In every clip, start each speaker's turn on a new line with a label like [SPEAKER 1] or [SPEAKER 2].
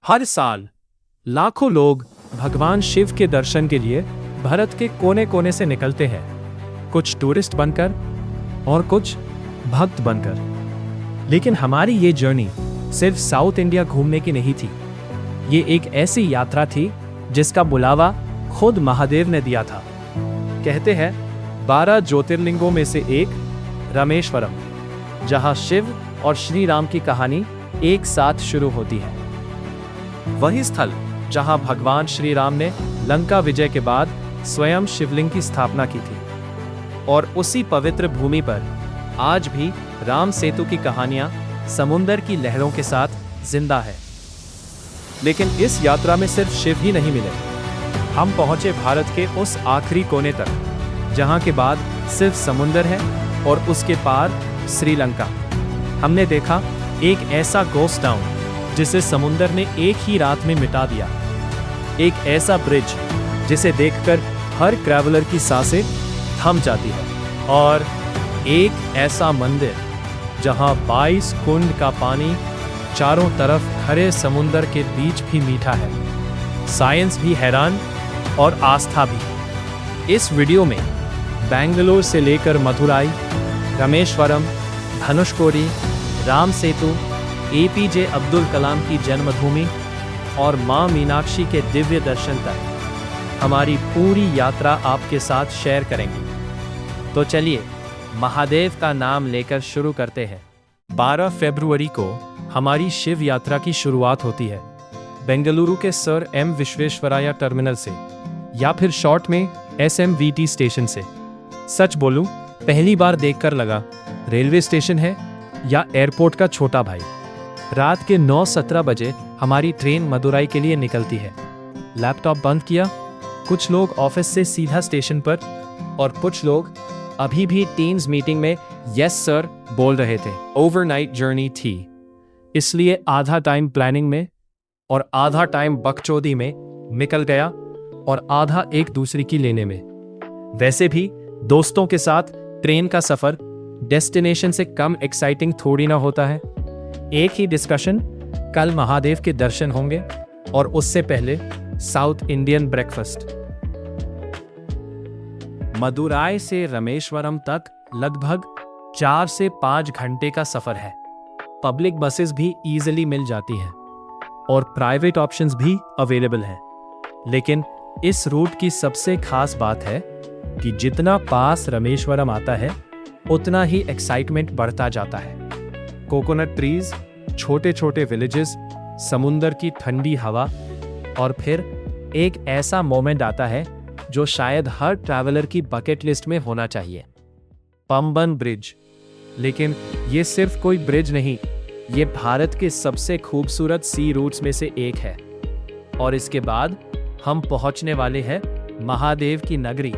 [SPEAKER 1] हर साल लाखों लोग भगवान शिव के दर्शन के लिए भारत के कोने कोने से निकलते हैं, कुछ टूरिस्ट बनकर और कुछ भक्त बनकर। लेकिन हमारी ये जर्नी सिर्फ साउथ इंडिया घूमने की नहीं थी। ये एक ऐसी यात्रा थी जिसका बुलावा खुद महादेव ने दिया था। कहते हैं 12 ज्योतिर्लिंगों में से एक रामेश्वरम, जहां शिव और श्री राम की कहानी एक साथ शुरू होती है। वही स्थल जहां भगवान श्री राम ने लंका विजय के बाद स्वयं शिवलिंग की स्थापना की थी, और उसी पवित्र भूमि पर आज भी राम सेतु की कहानियां समुंदर की लहरों के साथ जिंदा है। लेकिन इस यात्रा में सिर्फ शिव ही नहीं मिले। हम पहुंचे भारत के उस आखिरी कोने तक जहां के बाद सिर्फ समुंदर है और उसके पार श्रीलंका। हमने देखा एक ऐसा गोस्ट टाउन जिसे समुंदर ने एक ही रात में मिटा दिया, एक ऐसा ब्रिज जिसे देखकर हर ट्रैवलर की सांसें थम जाती है, और एक ऐसा मंदिर जहां 22 कुंड का पानी चारों तरफ खरे समुंदर के बीच भी मीठा है। साइंस भी हैरान और आस्था भी। इस वीडियो में बेंगलुरु से लेकर मदुराई, रामेश्वरम, धनुषकोडी, राम सेतु, एपीजे अब्दुल कलाम की जन्मभूमि और मां मीनाक्षी के दिव्य दर्शन तक हमारी पूरी यात्रा आपके साथ शेयर करेंगे। तो चलिए महादेव का नाम लेकर शुरू करते हैं। 12 फरवरी को हमारी शिव यात्रा की शुरुआत होती है बेंगलुरु के सर एम विश्वेश्वराया टर्मिनल से, या फिर शॉर्ट में SMVT स्टेशन से। सच बोलूं, पहली बार देखकर लगा रेलवे स्टेशन है या एयरपोर्ट का छोटा भाई। रात के 9:17 बजे हमारी ट्रेन मदुराई के लिए निकलती है। लैपटॉप बंद किया, कुछ लोग ऑफिस से सीधा स्टेशन पर और कुछ लोग अभी भी टीम्स मीटिंग में यस सर बोल रहे थे। ओवरनाइट जर्नी थी, इसलिए आधा टाइम प्लानिंग में और आधा टाइम बकचोदी में निकल गया और आधा एक दूसरे की लेने में। वैसे भी दोस्तों के साथ ट्रेन का सफर डेस्टिनेशन से कम एक्साइटिंग थोड़ी ना होता है। एक ही डिस्कशन, कल महादेव के दर्शन होंगे और उससे पहले साउथ इंडियन ब्रेकफास्ट। मदुराई से रामेश्वरम तक लगभग 4 से 5 घंटे का सफर है। पब्लिक बसेस भी इजीली मिल जाती हैं और प्राइवेट ऑप्शंस भी अवेलेबल हैं। लेकिन इस रूट की सबसे खास बात है कि जितना पास रामेश्वरम आता है उतना ही एक्साइटमेंट बढ़ता जाता है। कोकोनट ट्रीज, छोटे छोटे विलेजेस, समुंदर की ठंडी हवा, और फिर एक ऐसा मोमेंट आता है जो शायद हर ट्रैवलर की बकेट लिस्ट में होना चाहिए, पंबन ब्रिज। लेकिन ये सिर्फ कोई ब्रिज नहीं, ये भारत के सबसे खूबसूरत सी रूट्स में से एक है। और इसके बाद हम पहुंचने वाले हैं महादेव की नगरी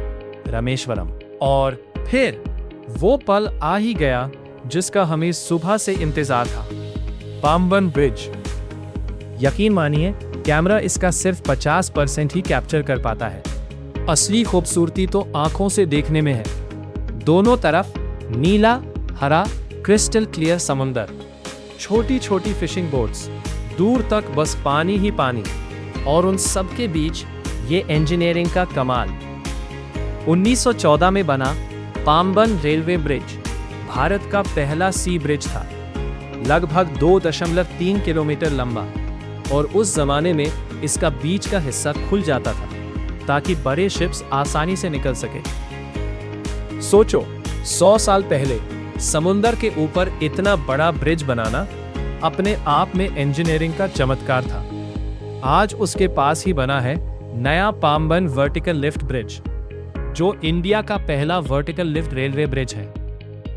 [SPEAKER 1] रामेश्वरम। और फिर वो पल आ ही गया जिसका हमें सुबह से इंतजार था, पंबन ब्रिज। यकीन मानिए, कैमरा इसका सिर्फ 50% ही कैप्चर कर पाता है। असली खूबसूरती तो आंखों से देखने में है। दोनों तरफ नीला हरा क्रिस्टल क्लियर समुंदर, छोटी छोटी फिशिंग बोट्स, दूर तक बस पानी ही पानी, और उन सब के बीच ये इंजीनियरिंग का कमाल। 1914 में बना पाम्बन रेलवे ब्रिज भारत का पहला सी ब्रिज था, लगभग 2.3 किलोमीटर लंबा, और उस जमाने में इसका बीच का हिस्सा खुल जाता था ताकि बड़े शिप्स आसानी से निकल सके। सोचो, 100 साल पहले समुंदर के ऊपर इतना बड़ा ब्रिज बनाना अपने आप में इंजीनियरिंग का चमत्कार था। आज उसके पास ही बना है नया पाम्बन वर्टिकल लिफ्ट ब्रिज, जो इंडिया का पहला वर्टिकल लिफ्ट रेलवे ब्रिज है।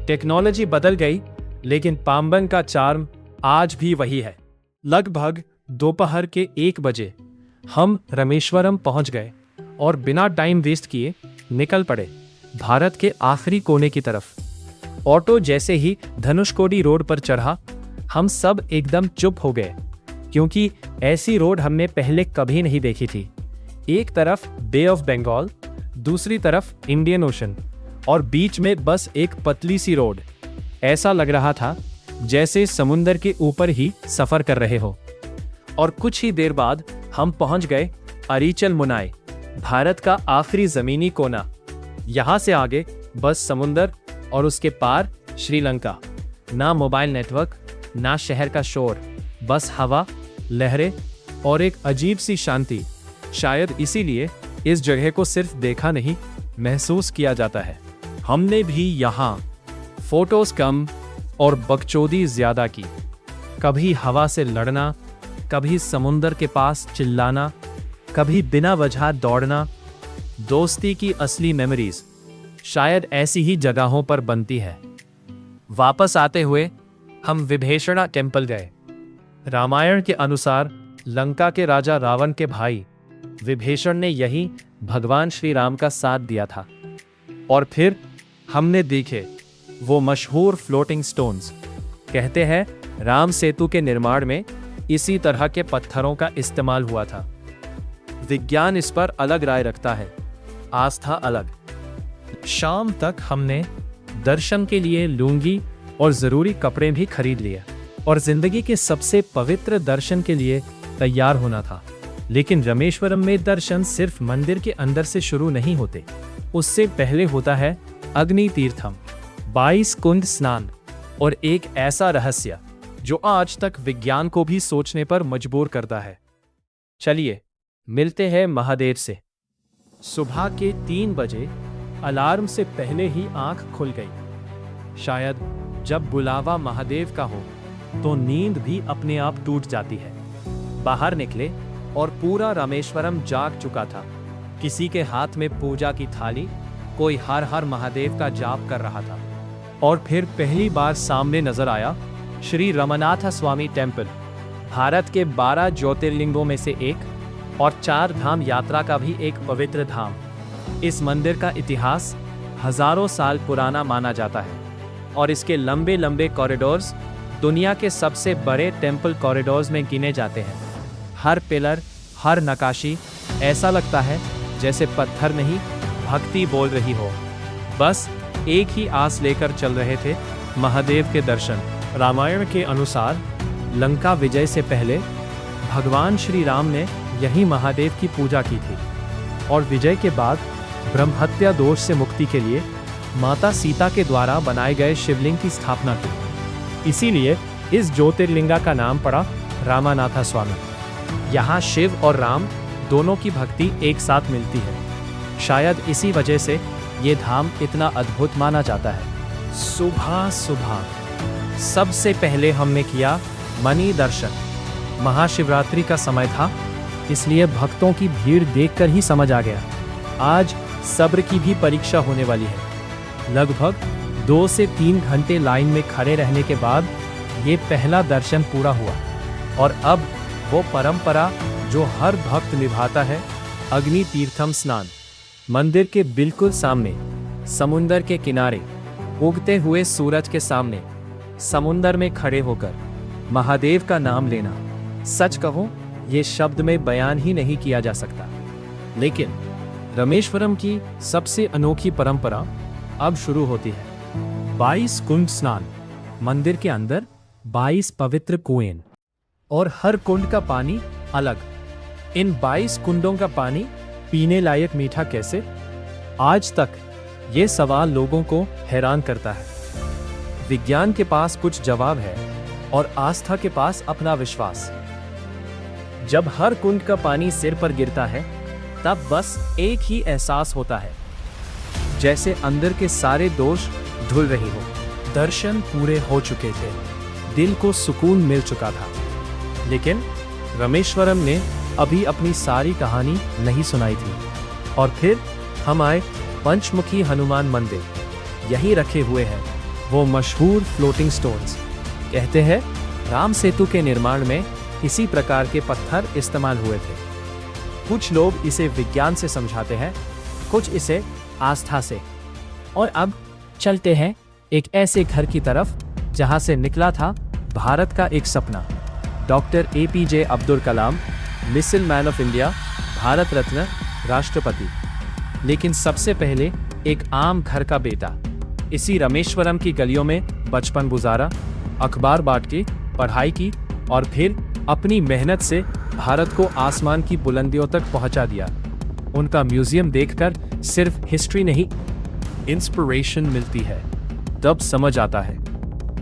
[SPEAKER 1] टेक्नोलॉजी बदल गई, लेकिन पाम्बन का चार्म आज भी वही है। लगभग दोपहर के 1 बजे हम रामेश्वरम पहुंच गए और बिना टाइम वेस्ट किए निकल पड़े भारत के आखिरी कोने की तरफ। ऑटो जैसे ही धनुषकोडी रोड पर चढ़ा, हम सब एकदम चुप हो गए, क्योंकि ऐसी रोड हमने पहले कभी नहीं देखी थी। एक तरफ बे ऑफ बंगाल, दूसरी तरफ इंडियन ओशन, और बीच में बस एक पतली सी रोड। ऐसा लग रहा था जैसे समुंदर के ऊपर ही सफर कर रहे हो। और कुछ ही देर बाद हम पहुंच गए अरीचल मुनाई, भारत का आखिरी जमीनी कोना। यहाँ से आगे बस समुंदर और उसके पार श्रीलंका। ना मोबाइल नेटवर्क, ना शहर का शोर, बस हवा, लहरें और एक अजीब सी शांति। शायद इसीलिए इस जगह को सिर्फ देखा नहीं, महसूस किया जाता है। हमने भी यहाँ फोटोज कम और बकचोदी ज्यादा की। कभी हवा से लड़ना, कभी समुंदर के पास चिल्लाना, कभी बिना वजह दौड़ना। दोस्ती की असली मेमोरीज शायद ऐसी ही जगहों पर बनती है। वापस आते हुए हम विभीषण टेम्पल गए। रामायण के अनुसार लंका के राजा रावण के भाई विभीषण ने यही भगवान श्री राम का साथ दिया था। और फिर हमने देखे वो मशहूर फ्लोटिंग स्टोन्स। कहते हैं राम सेतु के निर्माण में इसी तरह के पत्थरों का इस्तेमाल हुआ था। विज्ञान इस पर अलग राय रखता है, आस्था अलग। शाम तक हमने दर्शन के लिए लुंगी और जरूरी कपड़े भी खरीद लिए और जिंदगी के सबसे पवित्र दर्शन के लिए तैयार होना था। लेकिन रामेश्वरम में दर्शन सिर्फ मंदिर के अंदर से शुरू नहीं होते, उससे पहले होता है अग्नि तीर्थम, 22 कुंड स्नान और एक ऐसा रहस्य जो आज तक विज्ञान को भी सोचने पर मजबूर करता है। चलिए मिलते हैं महादेव से। सुबह के 3 बजे अलार्म से पहले ही आंख खुल गई। शायद जब बुलावा महादेव का हो तो नींद भी अपने आप टूट जाती है। बाहर निकले और पूरा रामेश्वरम जाग चुका था। किसी के हाथ में पूजा की थाली, कोई हर हर महादेव का जाप कर रहा था। और फिर पहली बार सामने नजर आया श्री रमनाथ स्वामी टेम्पल, भारत के 12 ज्योतिर्लिंगों में से एक और 4 धाम यात्रा का भी एक पवित्र धाम। इस मंदिर का इतिहास हजारों साल पुराना माना जाता है और इसके लंबे लंबे कॉरिडोर्स दुनिया के सबसे बड़े टेम्पल कॉरिडोर्स में गिने जाते हैं। हर पिलर, हर नकाशी ऐसा लगता है जैसे पत्थर नहीं, भक्ति बोल रही हो। बस एक ही आस लेकर चल रहे थे, महादेव के दर्शन। रामायण के अनुसार लंका विजय से पहले भगवान श्री राम ने यही महादेव की पूजा की थी और विजय के बाद ब्रह्महत्या दोष से मुक्ति के लिए माता सीता के द्वारा बनाए गए शिवलिंग की स्थापना की। इसीलिए इस ज्योतिर्लिंगा का नाम पड़ा रामानाथ स्वामी। यहाँ शिव और राम दोनों की भक्ति एक साथ मिलती है। शायद इसी वजह से ये धाम इतना अद्भुत माना जाता है। सुबह सुबह सबसे पहले हमने किया मणि दर्शन। महाशिवरात्रि का समय था, इसलिए भक्तों की भीड़ देखकर ही समझ आ गया आज सब्र की भी परीक्षा होने वाली है। लगभग 2 से 3 घंटे लाइन में खड़े रहने के बाद ये पहला दर्शन पूरा हुआ। और अब वो परंपरा जो हर भक्त निभाता है, अग्नि तीर्थम स्नान। मंदिर के बिल्कुल सामने, समुंदर के किनारे, उगते हुए सूरज के सामने, समुंदर में खड़े होकर महादेव का नाम लेना, सच कहूं ये शब्द में बयान ही नहीं किया जा सकता। लेकिन रामेश्वरम की सबसे अनोखी परंपरा अब शुरू होती है। 22 कुंड स्नान। मंदिर के अंदर 22 पवित्र कुएं और हर कुंड का पानी अलग। इन 22 कुंडों का पानी पीने लायक मीठा कैसे? आज तक ये सवाल लोगों को हैरान करता है। विज्ञान के पास कुछ जवाब है और आस्था के पास अपना विश्वास। जब हर कुंड का पानी सिर पर गिरता है तब बस एक ही एहसास होता है, जैसे अंदर के सारे दोष धुल रही हो। दर्शन पूरे हो चुके थे, दिल को सुकून मिल चुका था। लेकिन रामेश्वरम ने अभी अपनी सारी कहानी नहीं सुनाई थी। और फिर हम आए पंचमुखी हनुमान मंदिर। यही रखे हुए हैं वो मशहूर फ्लोटिंग स्टोन्स। कहते हैं राम सेतु के निर्माण में इसी प्रकार के पत्थर इस्तेमाल हुए थे। कुछ लोग इसे विज्ञान से समझाते हैं, कुछ इसे आस्था से। और अब चलते हैं एक ऐसे घर की तरफ जहां से निकला था भारत का एक सपना। Doctor APJ Abdul Kalam, missile man of India, Bharat Ratna, राष्ट्रपति। लेकिन सबसे पहले एक आम घर का बेटा इसी रामेश्वरम की गलियों में बचपन गुजारा, अखबार बांट के पढ़ाई की और फिर अपनी मेहनत से भारत को आसमान की बुलंदियों तक पहुंचा दिया। उनका म्यूजियम देखकर सिर्फ हिस्ट्री नहीं, इंस्पिरेशन मिलती है। तब समझ आता है,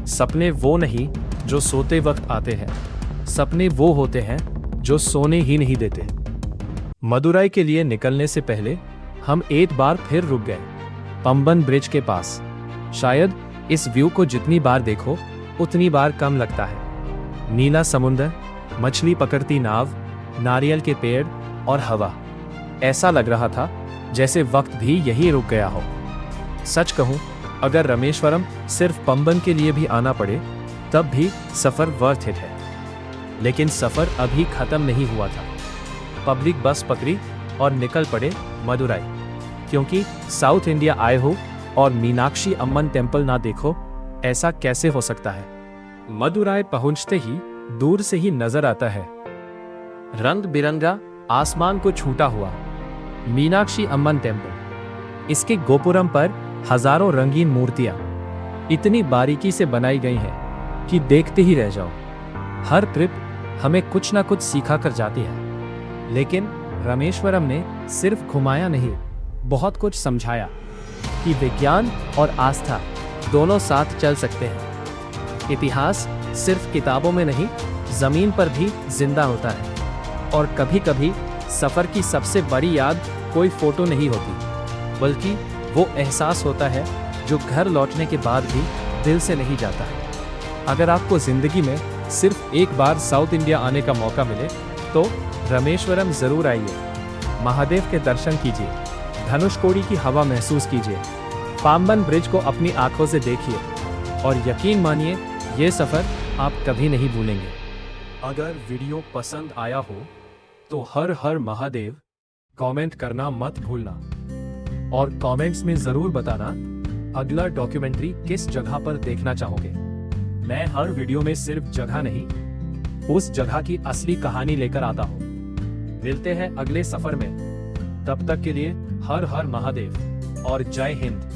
[SPEAKER 1] सपने वो नहीं जो सोते वक्त आते हैं, सपने वो होते हैं जो सोने ही नहीं देते। मदुराई के लिए निकलने से पहले हम एक बार फिर रुक गए, पंबन ब्रिज के पास। शायद इस व्यू को जितनी बार देखो उतनी बार कम लगता है। नीला समुंदर, मछली पकड़ती नाव, नारियल के पेड़ और हवा, ऐसा लग रहा था जैसे वक्त भी यहीं रुक गया हो। सच कहूं, अगर रामेश्वरम सिर्फ पंबन के लिए भी आना पड़े तब भी सफर वर्थ इट है। लेकिन सफर अभी खत्म नहीं हुआ था। पब्लिक बस पकड़ी और निकल पड़े मदुराई, क्योंकि साउथ इंडिया आए हो और मीनाक्षी अम्मन टेम्पल ना देखो, ऐसा कैसे हो सकता है। मदुराई पहुंचते ही दूर से ही नजर आता है रंग बिरंगा आसमान को छूटा हुआ मीनाक्षी अम्मन टेम्पल। इसके गोपुरम पर हजारों रंगीन मूर्तियां इतनी बारीकी से बनाई गई हैं कि देखते ही रह जाओ। हर ट्रिप हमें कुछ ना कुछ सिखा कर जाती है। लेकिन रामेश्वरम ने सिर्फ घुमाया नहीं, बहुत कुछ समझाया कि विज्ञान और आस्था दोनों साथ चल सकते हैं। इतिहास सिर्फ किताबों में नहीं, जमीन पर भी जिंदा होता है। और कभी कभी सफर की सबसे बड़ी याद कोई फोटो नहीं होती, बल्कि वो एहसास होता है जो घर लौटने के बाद भी दिल से नहीं जाता। अगर आपको जिंदगी में सिर्फ एक बार साउथ इंडिया आने का मौका मिले तो रामेश्वरम जरूर आइए। महादेव के दर्शन कीजिए, धनुषकोडी की हवा महसूस कीजिए, पाम्बन ब्रिज को अपनी आंखों से देखिए और यकीन मानिए ये सफर आप कभी नहीं भूलेंगे। अगर वीडियो पसंद आया हो तो हर हर महादेव कमेंट करना मत भूलना और कमेंट्स में जरूर बताना अगला डॉक्यूमेंट्री किस जगह पर देखना चाहोगे। मैं हर वीडियो में सिर्फ जगह नहीं, उस जगह की असली कहानी लेकर आता हूँ। मिलते हैं अगले सफर में, तब तक के लिए हर हर महादेव और जय हिंद।